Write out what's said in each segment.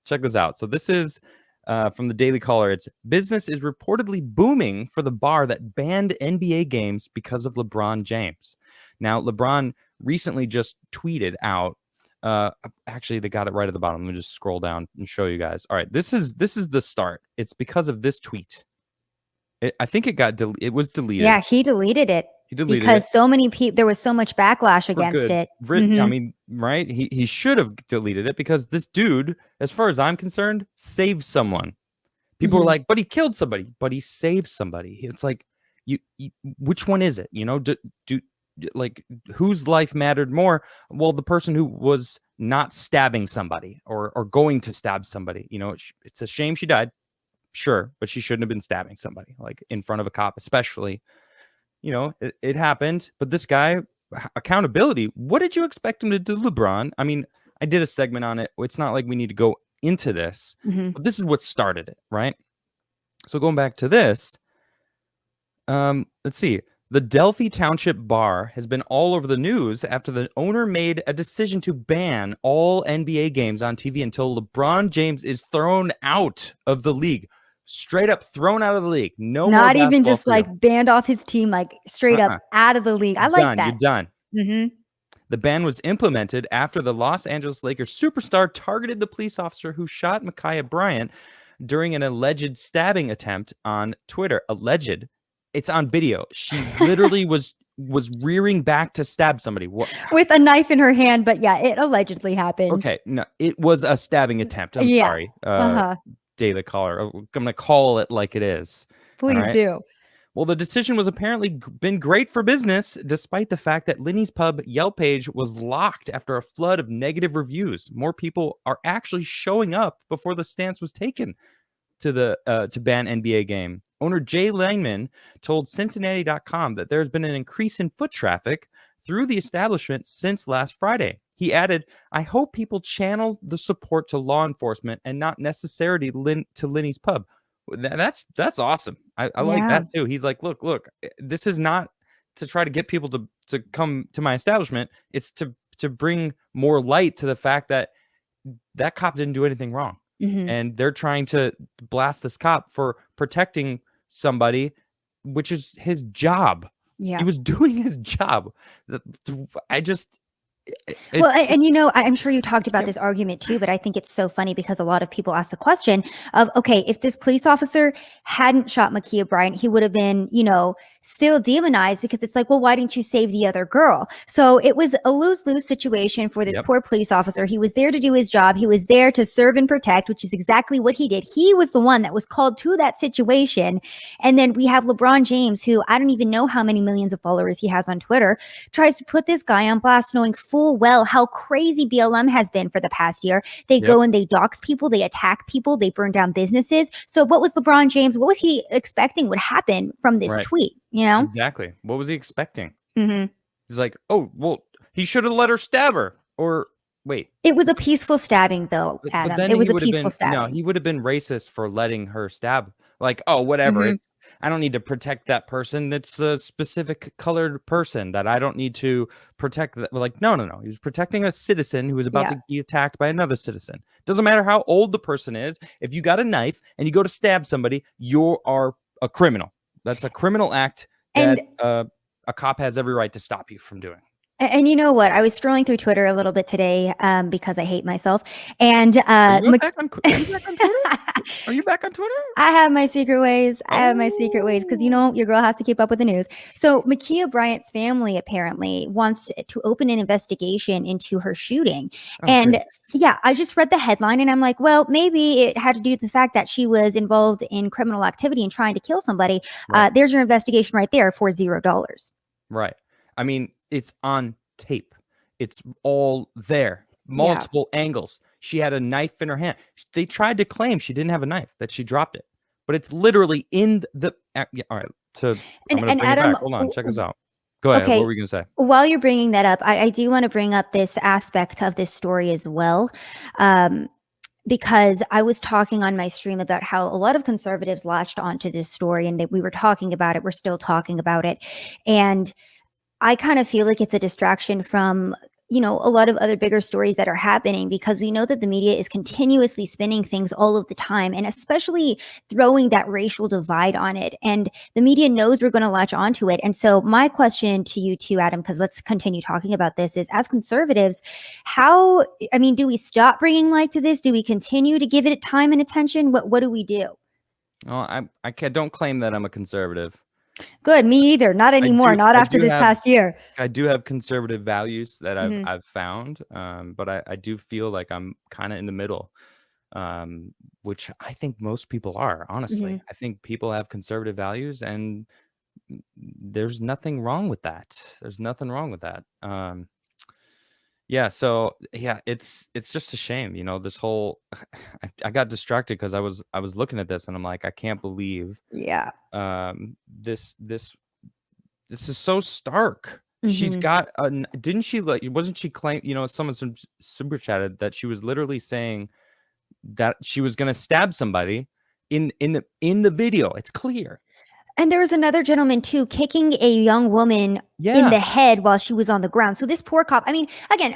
check this out. So this is from the Daily Caller. It's business is reportedly booming for the bar that banned NBA games because of LeBron James. Now, LeBron recently just tweeted out. Actually, they got it right at the bottom. Let me just scroll down and show you guys. All right, this is the start. It's because of this tweet. I think it was deleted. Yeah, he deleted it. He deleted because it. so many people, there was so much backlash against it. I mean, right? He should have deleted it because this dude, as far as I'm concerned, saved someone. People were like, but he killed somebody, but he saved somebody. It's like, you which one is it? You know, like whose life mattered more? Well, the person who was not stabbing somebody or going to stab somebody. You know, it's a shame she died, sure, but she shouldn't have been stabbing somebody like in front of a cop, especially. You know, it happened, but this guy, accountability. What did you expect him to do, LeBron? I mean, I did a segment on it. It's not like we need to go into this, but this is what started it, right? So going back to this, let's see. The Delphi Township Bar has been all over the news after the owner made a decision to ban all NBA games on TV until LeBron James is thrown out of the league. Straight up thrown out of the league. No, not even just like banned off his team, like straight up out of the league. I like that. You're done. The ban was implemented after the Los Angeles Lakers superstar targeted the police officer who shot Ma'Khia Bryant during an alleged stabbing attempt on Twitter. Alleged. It's on video. She literally was rearing back to stab somebody with a knife in her hand. But yeah, it allegedly happened. Okay, no, it was a stabbing attempt. I'm sorry. Daily Caller. I'm going to call it like it is. Please do. Well, the decision was apparently been great for business, despite the fact that Lenny's Pub Yelp page was locked after a flood of negative reviews. More people are actually showing up before the stance was taken to ban NBA game. Owner Jay Langman told Cincinnati.com that there's been an increase in foot traffic through the establishment since last Friday. He added, I hope people channel the support to law enforcement and not necessarily to Lenny's Pub. That's awesome. I like that too. He's like, look, this is not to try to get people to come to my establishment. It's to bring more light to the fact that cop didn't do anything wrong. And they're trying to blast this cop for protecting somebody, which is his job. Yeah. He was doing his job. And you know, I'm sure you talked about this argument too, but I think it's so funny because a lot of people ask the question of, okay, if this police officer hadn't shot Ma'Khia Bryant, he would have been, you know, still demonized because it's like, well, why didn't you save the other girl? So it was a lose-lose situation for this poor police officer. He was there to do his job. He was there to serve and protect, which is exactly what he did. He was the one that was called to that situation. And then we have LeBron James, who I don't even know how many millions of followers he has on Twitter, tries to put this guy on blast knowing full well how crazy BLM has been for the past year. They go and they dox people, they attack people, they burn down businesses. So what was LeBron James, what was he expecting would happen from this tweet? You know? Exactly. What was he expecting? He's like, oh, well, he should have let her stab her. Or wait. It was a peaceful stabbing though, Adam. It was a peaceful stabbing. No, he would have been racist for letting her stab. Like, oh, whatever. I don't need to protect that person. That's a specific colored person that I don't need to protect. Like, no. He was protecting a citizen who was about to be attacked by another citizen. Doesn't matter how old the person is. If you got a knife and you go to stab somebody, you are a criminal. That's a criminal act that a cop has every right to stop you from doing. And you know what? I was scrolling through Twitter a little bit today because I hate myself. And are you back on Twitter? Are you back on Twitter? I have my secret ways. I have my secret ways because, you know, your girl has to keep up with the news. So Ma'Khia Bryant's family apparently wants to open an investigation into her shooting. I just read the headline and I'm like, well, maybe it had to do with the fact that she was involved in criminal activity and trying to kill somebody. Right. There's your investigation right there for $0. Right. I mean, it's on tape. It's all there. Multiple angles. She had a knife in her hand. They tried to claim she didn't have a knife, that she dropped it. But it's literally in the... all right. So I'm going to bring Adam, it back. Hold on. Check this out. Go ahead. Okay. What were we going to say? While you're bringing that up, I do want to bring up this aspect of this story as well. Because I was talking on my stream about how a lot of conservatives latched onto this story and that we were talking about it. We're still talking about it. And I kind of feel like it's a distraction from, a lot of other bigger stories that are happening, because we know that the media is continuously spinning things all of the time, and especially throwing that racial divide on it. And the media knows we're going to latch onto it. And so my question to you too, Adam, because let's continue talking about this, is as conservatives, do we stop bringing light to this? Do we continue to give it time and attention? What do we do? Well, don't claim that I'm a conservative. Good, me either. Not anymore. Not after this past year. I do have conservative values that Mhm. I've found, but I do feel like I'm kind of in the middle, which I think most people are. Honestly, Mhm. I think people have conservative values, and there's nothing wrong with that. There's nothing wrong with that. Yeah. So yeah, it's just a shame, this whole. I got distracted because I was looking at this and I'm like, I can't believe Yeah. this is so stark. She's Mhm. got didn't she, like, wasn't she claim, someone super chatted that she was literally saying that she was gonna stab somebody in the video. It's clear. And there was another gentleman too kicking a young woman in Yeah. the head while she was on the ground. So this poor cop, again,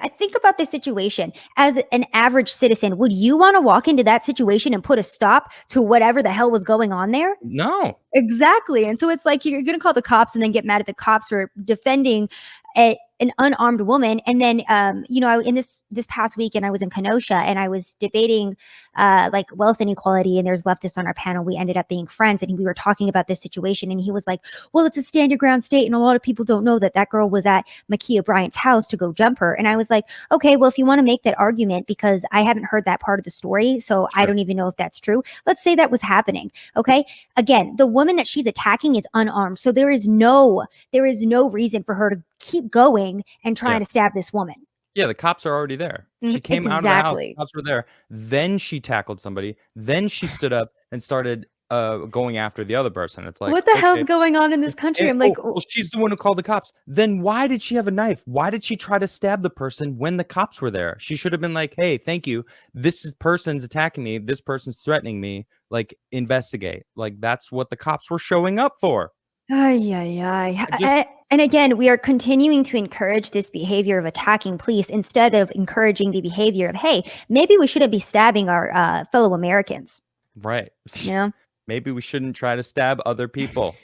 I think about this situation as an average citizen. Would you want to walk into that situation and put a stop to whatever the hell was going on there? No. Exactly. And so it's like you're going to call the cops and then get mad at the cops for defending an unarmed woman. And then, in this past weekend, I was in Kenosha and I was debating like wealth inequality. And there's leftists on our panel. We ended up being friends, and we were talking about this situation. And he was like, "Well, it's a stand your ground state, and a lot of people don't know that girl was at Ma'Khia Bryant's house to go jump her." And I was like, "Okay, well, if you want to make that argument, because I haven't heard that part of the story, so I Sure. don't even know if that's true. Let's say that was happening. Okay, again, the woman that she's attacking is unarmed, so there is no reason for her to keep going and trying Yeah. to stab this woman." Yeah, the cops are already there. She came out of the house, the Exactly. cops were there, then she tackled somebody, then she stood up and started, going after the other person. It's like, What the hell's okay. going on in this country? And I'm like, well, she's the one who called the cops. Then why did she have a knife? Why did she try to stab the person when the cops were there? She should have been like, "Hey, thank you. Person's attacking me. This person's threatening me. Like, investigate." Like, that's what the cops were showing up for. ay, ay, I just ay. And again, we are continuing to encourage this behavior of attacking police instead of encouraging the behavior of, hey, maybe we shouldn't be stabbing our fellow Americans. Right. You know, Maybe we shouldn't try to stab other people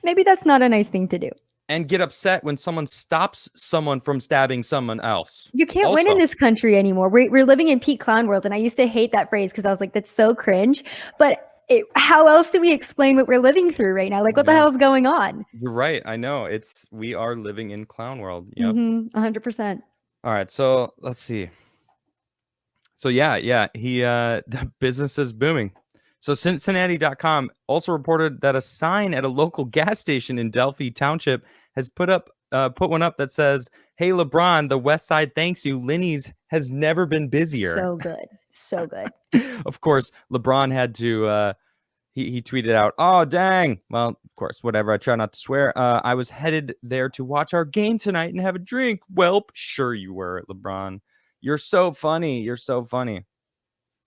maybe that's not a nice thing to do. and get upset when someone stops someone from stabbing someone else. You can't win in Also, this country anymore. We're living in peak clown world. And I used to hate that phrase because I was like, that's so cringe. But how else do we explain what we're living through right now? Like, what the yeah, hell's going on? you're right. I know. We are living in clown world. Yep. 100%. All right. So let's see. So yeah, the business is booming. So Cincinnati.com also reported that a sign at a local gas station in Delphi Township has put one up that says, "Hey LeBron, the West Side thanks you. Linny's has never been busier." So good. So good. Of course, LeBron had to he tweeted out, "Oh dang." Well, of course, whatever. I try not to swear. I was headed there to watch our game tonight and have a drink. Welp, sure you were, LeBron. You're so funny. You're so funny.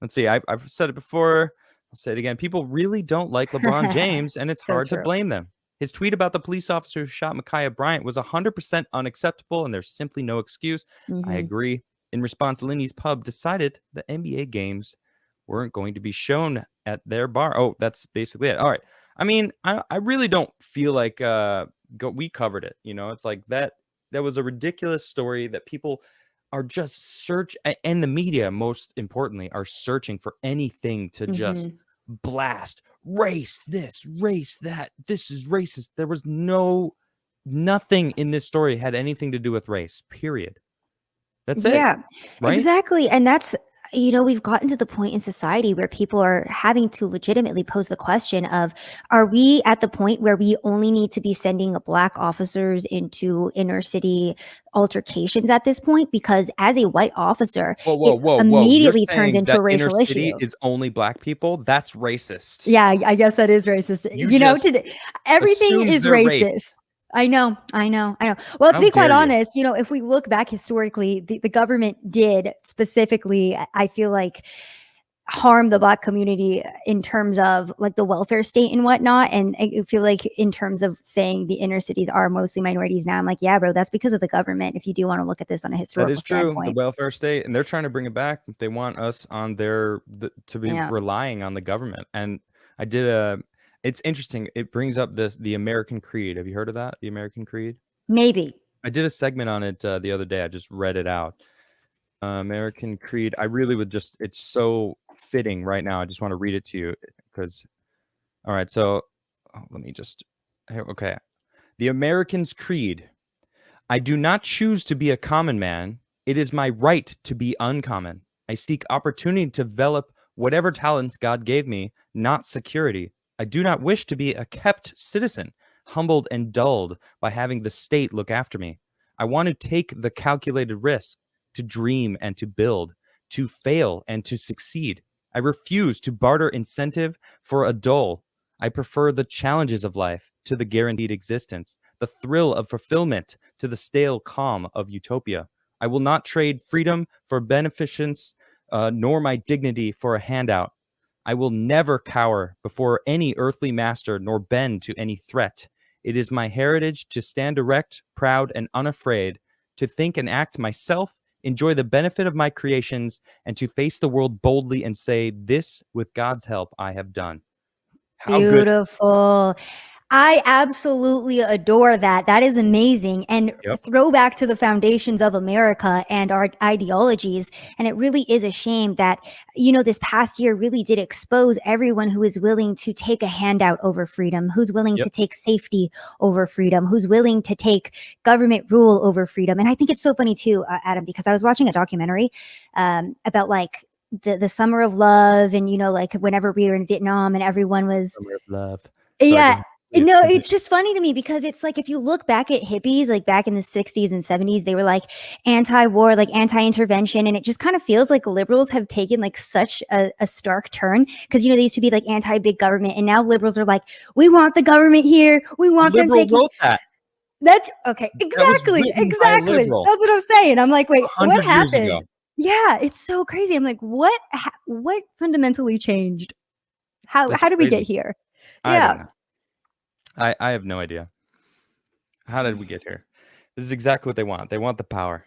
Let's see. I've said it before. I'll say it again. People really don't like LeBron James, and it's So hard to true. blame them. His tweet about the police officer who shot Ma'Khia Bryant was 100% unacceptable, and there's simply no excuse. I Mhm. agree. In response, Linney's Pub decided the NBA games weren't going to be shown at their bar. Oh, that's basically it. All right. I mean, I really don't feel like we covered it. It's like that was a ridiculous story that people are just and the media, most importantly, are searching for anything to just Mhm. blast race this, race that. This is racist. There was nothing in this story had anything to do with race. Period. That's it. Yeah, Right? exactly. And that's, we've gotten to the point in society where people are having to legitimately pose the question of, are we at the point where we only need to be sending black officers into inner city altercations at this point? Because as a white officer, Whoa, whoa, it whoa, whoa. You're immediately turns saying into that a inner racial city issue. is only black people? That's racist. Yeah, I guess that is racist. You just Today everything assumed is their race. racist. I know. Well, to How be quite dare you? honest, if we look back historically, the government did specifically, I feel like harm the Black community in terms of like the welfare state and whatnot. And I feel like in terms of saying the inner cities are mostly minorities now, I'm like, yeah, bro, that's because of the government. If you do want to look at this on a That historical is true. The standpoint. welfare state, and they're trying to bring it back. They want us on to be Yeah, relying on the government. And I did a. It's interesting. It brings up the American Creed. Have you heard of that? The American Creed. maybe. I did a segment on it the other day. I just read it out. American Creed. I really would just. It's so fitting right now. I just want to read it to you because. All right. So, let me just. Okay. The American's Creed. I do not choose to be a common man. It is my right to be uncommon. I seek opportunity to develop whatever talents God gave me, not security. I do not wish to be a kept citizen, humbled and dulled by having the state look after me. I want to take the calculated risk, to dream and to build, to fail and to succeed. I refuse to barter incentive for a dole. I prefer the challenges of life to the guaranteed existence, the thrill of fulfillment to the stale calm of utopia. I will not trade freedom for beneficence, nor my dignity for a handout. I will never cower before any earthly master, nor bend to any threat. It is my heritage to stand erect, proud, and unafraid, to think and act myself, enjoy the benefit of my creations, and to face the world boldly and say, "This, with God's help, I have done." How good? Beautiful. I absolutely adore that. That is amazing. And Yep. throwback to the foundations of America and our ideologies. And it really is a shame that, this past year really did expose everyone who is willing to take a handout over freedom, who's willing Yep. to take safety over freedom, who's willing to take government rule over freedom. And I think it's so funny too, Adam, because I was watching a documentary about like the summer of love and, like whenever we were in Vietnam and everyone was, Summer of love. Sorry, go yeah. ahead. Please No, continue. it's just funny to me because it's like if you look back at hippies, like back in the 60s and 70s, they were like anti-war, like anti-intervention. And it just kind of feels like liberals have taken like such a stark turn because, they used to be like anti-big government. And now liberals are like, we want the government here. We A want them liberal taking. wrote that. That's okay. That was Exactly. written by a Exactly. liberal That's what I'm saying. I'm like, wait, what 100 years ago. happened? Yeah, it's so crazy. I'm like, what fundamentally changed? How That's did we get crazy. here? I Yeah. don't know. I have no idea. How did we get here? This is exactly what they want. They want the power.